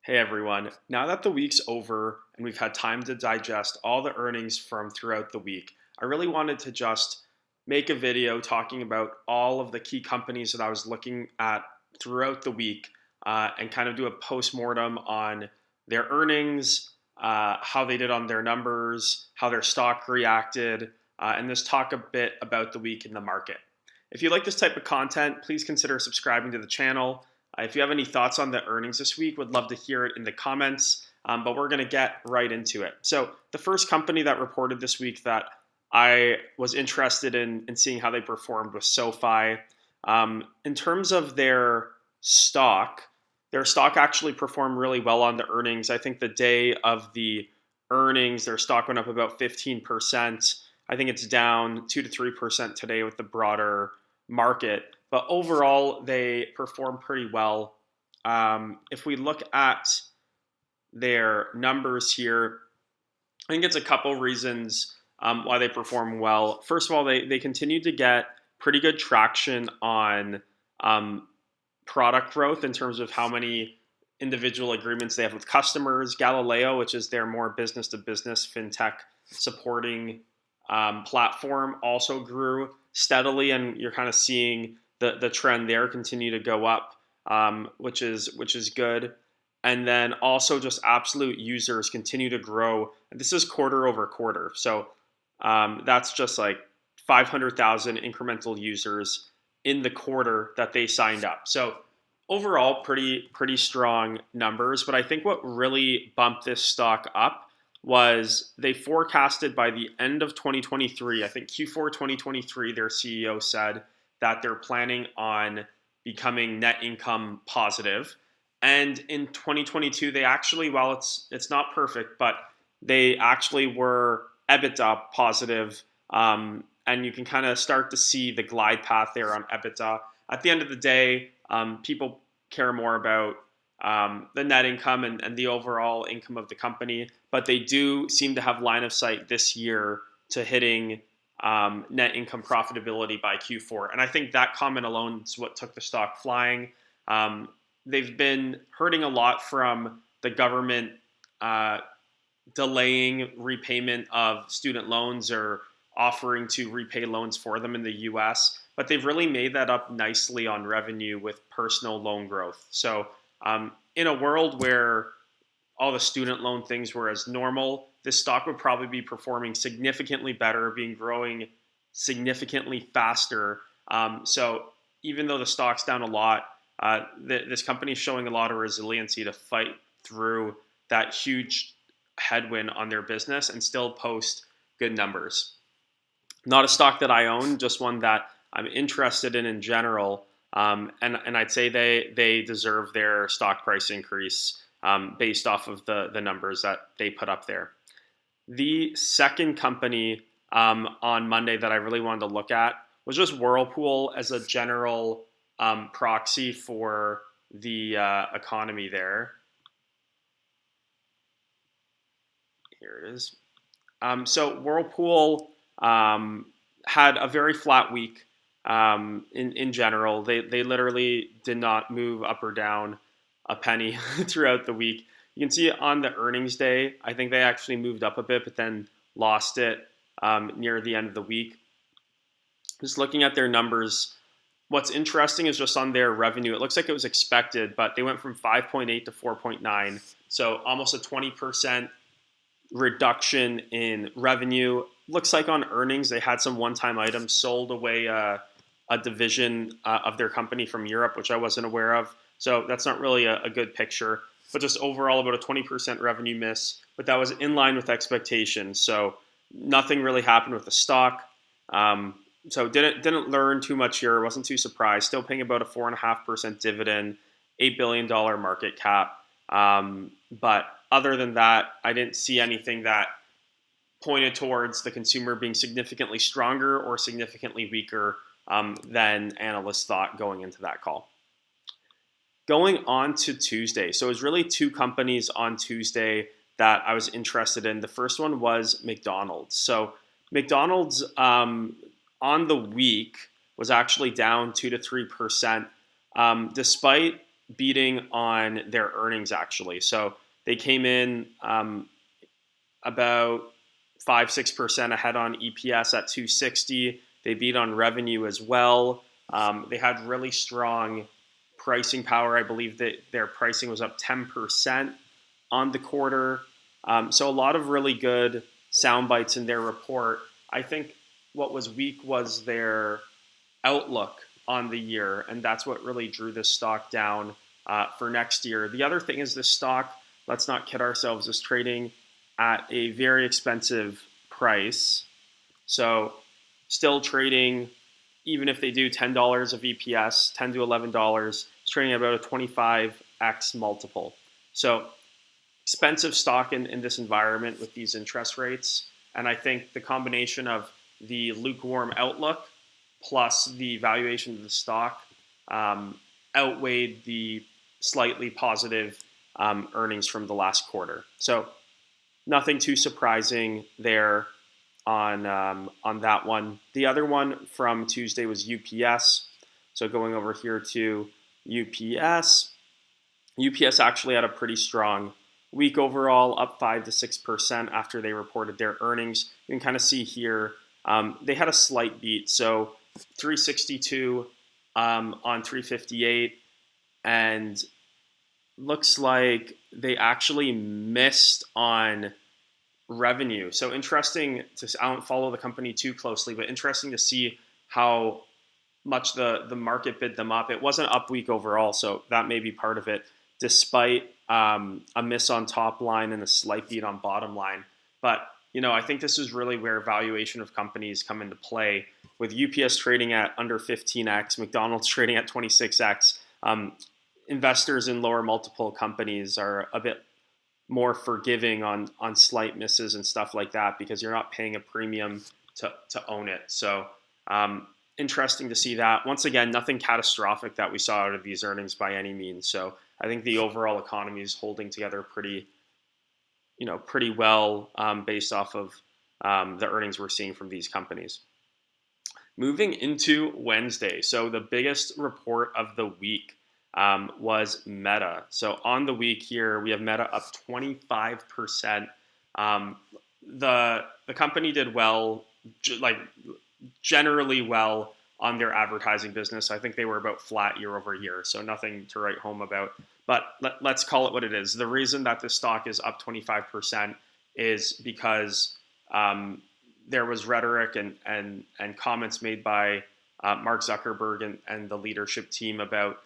Hey everyone, now that the week's over and we've had time to digest all the earnings from throughout the week, I really wanted to just make a video talking about all of the key companies that I was looking at throughout the week and kind of do a post-mortem on their earnings, how they did on their numbers, how their stock reacted, and just talk a bit about the week in the market. If you like this type of content, please consider subscribing to the channel. If you have any thoughts on the earnings this week, would love to hear it in the comments, but we're going to get right into it. So the first company that reported this week that I was interested in seeing how they performed was SOFI. In terms of their stock actually performed really well on the earnings. I think the day of the earnings, their stock went up about 15%. I think it's down 2 to 3% today with the broader market. But overall, they perform pretty well. If we look at their numbers here, I think it's a couple reasons why they perform well. First of all, they continue to get pretty good traction on product growth in terms of how many individual agreements they have with customers. Galileo, which is their more business-to-business fintech supporting platform, also grew steadily, and you're kind of seeing the trend there continue to go up, which is good. And then also just absolute users continue to grow. This is quarter over quarter. So that's just like 500,000 incremental users in the quarter that they signed up. So overall, pretty strong numbers. But I think what really bumped this stock up was they forecasted by the end of 2023, I think Q4 2023, their CEO said that they're planning on becoming net income positive. And in 2022, they actually, while it's not perfect, but they actually were EBITDA positive. And you can kind of start to see the glide path there on EBITDA. At the end of the day, people care more about the net income and the overall income of the company, but they do seem to have line of sight this year to hitting net income profitability by Q4. And I think that comment alone is what took the stock flying. They've been hurting a lot from the government delaying repayment of student loans or offering to repay loans for them in the US, but they've really made that up nicely on revenue with personal loan growth. So in a world where all the student loan things were as normal, this stock would probably be performing significantly better, growing significantly faster. So even though the stock's down a lot, this company is showing a lot of resiliency to fight through that huge headwind on their business and still post good numbers. Not a stock that I own, just one that I'm interested in general. And I'd say they deserve their stock price increase based off of the numbers that they put up there. The second company on Monday that I really wanted to look at was just Whirlpool as a general proxy for the economy there. Here it is. So Whirlpool had a very flat week. In general, they literally did not move up or down a penny throughout the week. You can see on the earnings day, I think they actually moved up a bit, but then lost it near the end of the week. Just looking at their numbers, what's interesting is just on their revenue. It looks like it was expected, but they went from 5.8 to 4.9, so almost a 20% reduction in revenue. Looks like on earnings, they had some one-time items, sold away a division of their company from Europe, which I wasn't aware of. So that's not really a good picture, but just overall about a 20% revenue miss, but that was in line with expectations. So nothing really happened with the stock. So didn't learn too much here. Wasn't too surprised. Still paying about a 4.5% dividend, $8 billion market cap. But other than that, I didn't see anything that pointed towards the consumer being significantly stronger or significantly weaker than analysts thought going into that call. Going on to Tuesday. So it was really two companies on Tuesday that I was interested in. The first one was McDonald's. So McDonald's on the week was actually down 2 to 3%, despite beating on their earnings actually. So they came in about 5-6% ahead on EPS at 260. They beat on revenue as well. They had really strong pricing power. I believe that their pricing was up 10% on the quarter. So a lot of really good sound bites in their report. I think what was weak was their outlook on the year, and that's what really drew this stock down for next year. The other thing is this stock, let's not kid ourselves, is trading at a very expensive price. So still trading, even if they do $10 of EPS, $10 to $11, it's trading at about a 25x multiple. So expensive stock in this environment with these interest rates. And I think the combination of the lukewarm outlook plus the valuation of the stock outweighed the slightly positive earnings from the last quarter. So nothing too surprising there on that one. The other one from Tuesday was UPS. So going over here to UPS. UPS actually had a pretty strong week overall, up 5 to 6% after they reported their earnings. You can kind of see here they had a slight beat. So 362 on 358, and looks like they actually missed on revenue. So interesting to, I don't follow the company too closely, but interesting to see how much the market bid them up. It wasn't up week overall, so that may be part of it, despite a miss on top line and a slight beat on bottom line. But I think this is really where valuation of companies come into play. With UPS trading at under 15x, McDonald's trading at 26x, investors in lower multiple companies are a bit more forgiving on slight misses and stuff like that because you're not paying a premium to own it. So interesting to see that. Once again, nothing catastrophic that we saw out of these earnings by any means. So I think the overall economy is holding together pretty well based off of the earnings we're seeing from these companies. Moving into Wednesday, so the biggest report of the week was Meta. So on the week here, we have Meta up 25%. The company did well, generally well on their advertising business. I think they were about flat year over year, so nothing to write home about. But let's call it what it is. The reason that the stock is up 25% is because there was rhetoric and comments made by Mark Zuckerberg and the leadership team about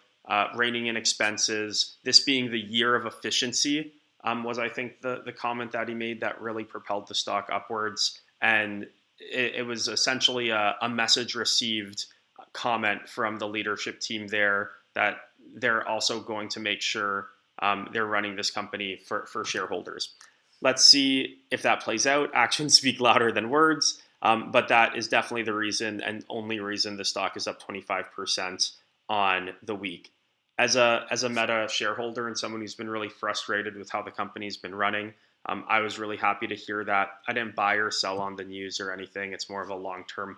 reining in expenses. This being the year of efficiency was, I think, the comment that he made that really propelled the stock upwards. And it was essentially a message received comment from the leadership team there that they're also going to make sure they're running this company for shareholders. Let's see if that plays out. Actions speak louder than words, but that is definitely the reason and only reason the stock is up 25% on the week. As a Meta shareholder and someone who's been really frustrated with how the company's been running, I was really happy to hear that. I didn't buy or sell on the news or anything. It's more of a long-term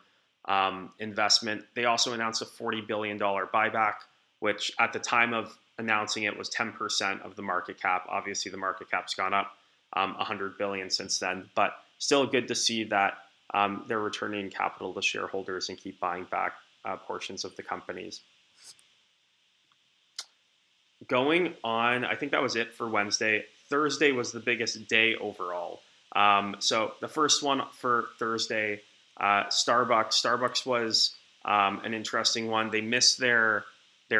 investment. They also announced a $40 billion buyback, which at the time of announcing it was 10% of the market cap. Obviously, the market cap's gone up 100 billion since then, but still good to see that they're returning capital to shareholders and keep buying back portions of the companies. Going on, I think that was it for Wednesday. Thursday was the biggest day overall. So the first one for Thursday, Starbucks. Starbucks was an interesting one. They missed their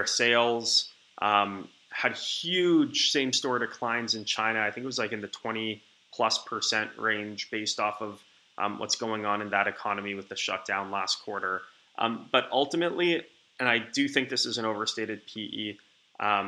sales, had huge same-store declines in China. I think it was like in the 20+% range based off of what's going on in that economy with the shutdown last quarter. But ultimately, and I do think this is an overstated PE,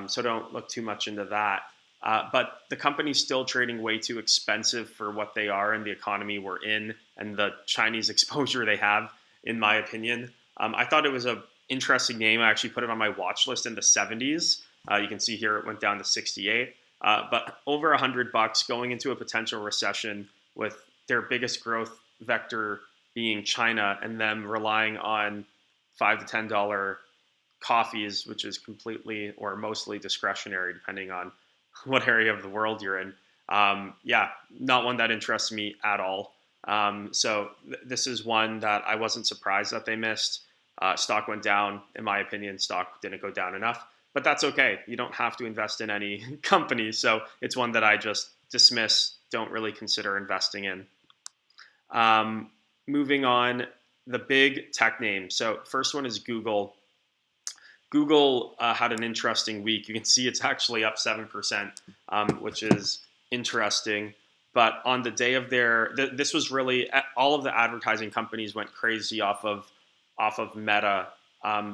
so don't look too much into that. But the company's still trading way too expensive for what they are in the economy we're in and the Chinese exposure they have, in my opinion. I thought it was an interesting name. I actually put it on my watch list in the 70s. You can see here it went down to 68. But over $100 going into a potential recession with their biggest growth vector being China and them relying on $5 to $10 coffees, which is completely or mostly discretionary, depending on what area of the world you're in. Yeah, not one that interests me at all. This is one that I wasn't surprised that they missed. Stock went down. In my opinion, stock didn't go down enough, but that's okay. You don't have to invest in any company. So it's one that I just dismiss, don't really consider investing in. Moving on, the big tech names. So first one is Google. Google had an interesting week. You can see it's actually up 7%, which is interesting. But on the day of this was really all of the advertising companies went crazy off of Meta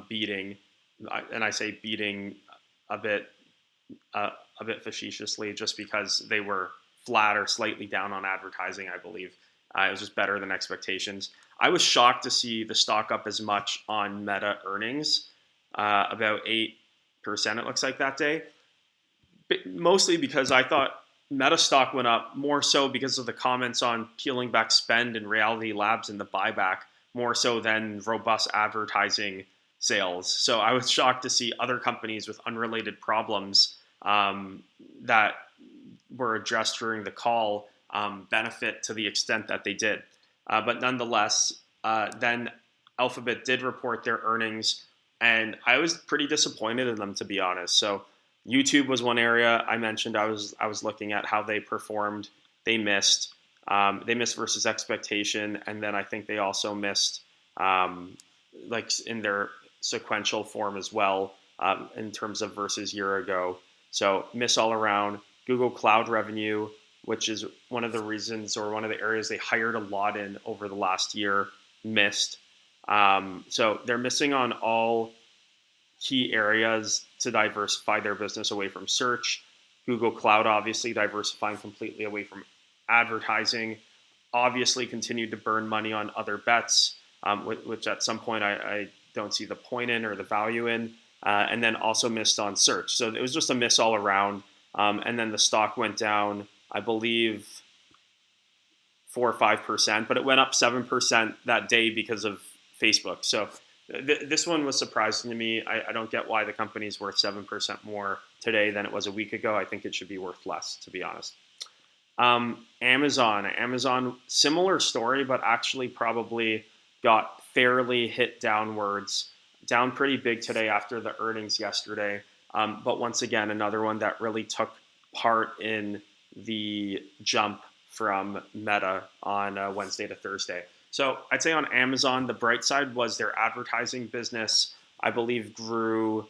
beating, and I say beating a bit facetiously, just because they were flat or slightly down on advertising. I believe it was just better than expectations. I was shocked to see the stock up as much on Meta earnings, about 8%. It looks like that day, but mostly because I thought Meta stock went up more so because of the comments on peeling back spend in Reality Labs and the buyback, more so than robust advertising sales. So I was shocked to see other companies with unrelated problems that were addressed during the call benefit to the extent that they did. But nonetheless, then Alphabet did report their earnings, and I was pretty disappointed in them, to be honest. So YouTube was one area I mentioned. I was looking at how they performed. They missed. They missed versus expectation, and then I think they also missed, like in their sequential form as well, in terms of versus year ago. So miss all around. Google Cloud revenue, which is one of the reasons or one of the areas they hired a lot in over the last year, missed. So they're missing on all key areas to diversify their business away from search. Google Cloud obviously diversifying completely away from advertising. Obviously continued to burn money on other bets, which at some point I don't see the point in or the value in. And then also missed on search. So it was just a miss all around. And then the stock went down, I believe, 4 or 5%, but it went up 7% that day because of Facebook. So this one was surprising to me. I don't get why the company's worth 7% more today than it was a week ago. I think it should be worth less, to be honest. Amazon, similar story, but actually probably got fairly hit downwards, down pretty big today after the earnings yesterday. But once again, another one that really took part in the jump from Meta on Wednesday to Thursday. So I'd say on Amazon, the bright side was their advertising business, I believe, grew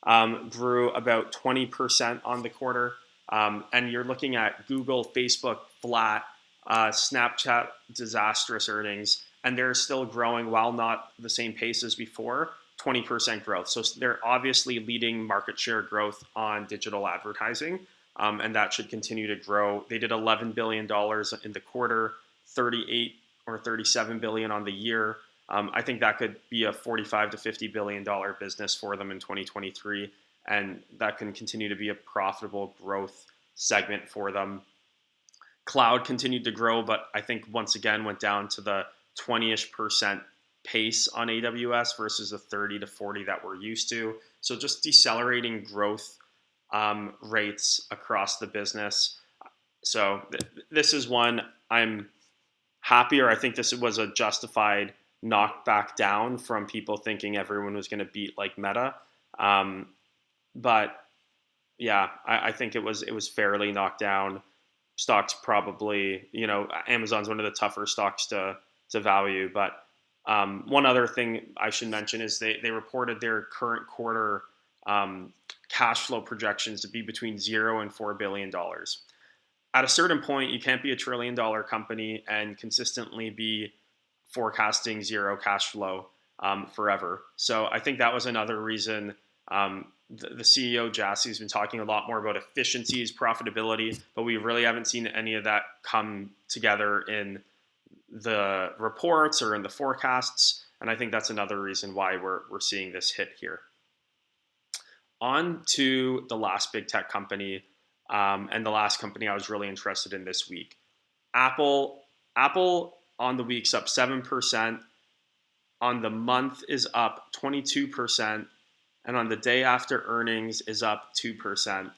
about 20% on the quarter. And you're looking at Google, Facebook flat, Snapchat disastrous earnings, and they're still growing while not the same pace as before, 20% growth. So they're obviously leading market share growth on digital advertising, and that should continue to grow. They did $11 billion in the quarter, 38 or 37 billion on the year. I think that could be a $45 to $50 billion business for them in 2023, and that can continue to be a profitable growth segment for them. Cloud continued to grow, but I think once again went down to the 20-ish% pace on AWS versus the 30 to 40 that we're used to. So just decelerating growth rates across the business. So this is one I'm happy, or I think this was a justified knockback down from people thinking everyone was going to beat like Meta. But yeah, I think it was fairly knocked down. Stocks probably, Amazon's one of the tougher stocks to value. But one other thing I should mention is they reported their current quarter cash flow projections to be between $0 and $4 billion. At a certain point, you can't be a $1 trillion company and consistently be forecasting zero cash flow forever. So I think that was another reason the CEO, Jassy, has been talking a lot more about efficiencies, profitability, but we really haven't seen any of that come together in the reports or in the forecasts. And I think that's another reason why we're seeing this hit here. On to the last big tech company, and the last company I was really interested in this week. Apple on the week's up 7%. on the month is up 22%, and on the day after earnings is up 2%.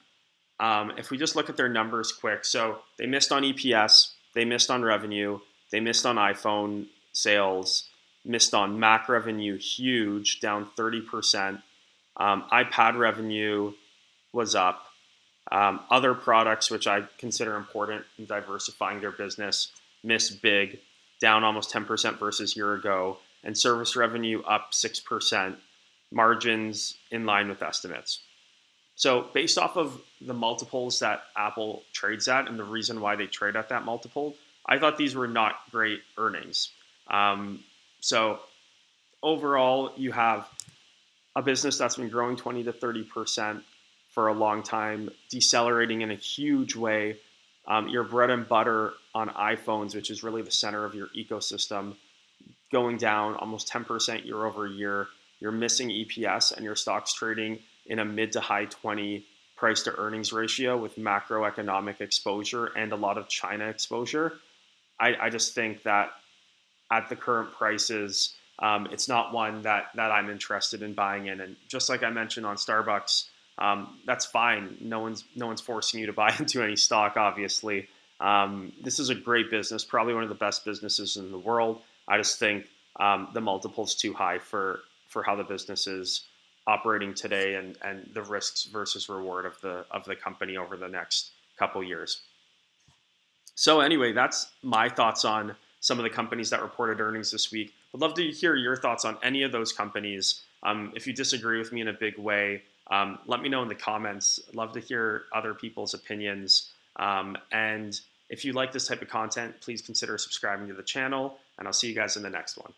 If we just look at their numbers quick, so they missed on EPS, they missed on revenue, they missed on iPhone sales, missed on Mac revenue, huge, down 30%. iPad revenue was up. Other products, which I consider important in diversifying their business, missed big, down almost 10% versus year ago, and service revenue up 6%, margins in line with estimates. So based off of the multiples that Apple trades at and the reason why they trade at that multiple, I thought these were not great earnings. So overall, you have a business that's been growing 20 to 30% for a long time, decelerating in a huge way. Your bread and butter on iPhones, which is really the center of your ecosystem, going down almost 10% year over year. You're missing EPS, and your stock's trading in a mid to high 20 price to earnings ratio with macroeconomic exposure and a lot of China exposure. I just think that at the current prices, it's not one that I'm interested in buying in. And just like I mentioned on StarBucks, that's fine. No one's forcing you to buy into any stock, obviously. This is a great business, probably one of the best businesses in the world. I just think the multiple's too high for how the business is operating today and the risks versus reward of the company over the next couple years. So anyway, that's my thoughts on some of the companies that reported earnings this week. I'd love to hear your thoughts on any of those companies. If you disagree with me in a big way, let me know in the comments. I'd love to hear other people's opinions. And if you like this type of content, please consider subscribing to the channel, and I'll see you guys in the next one.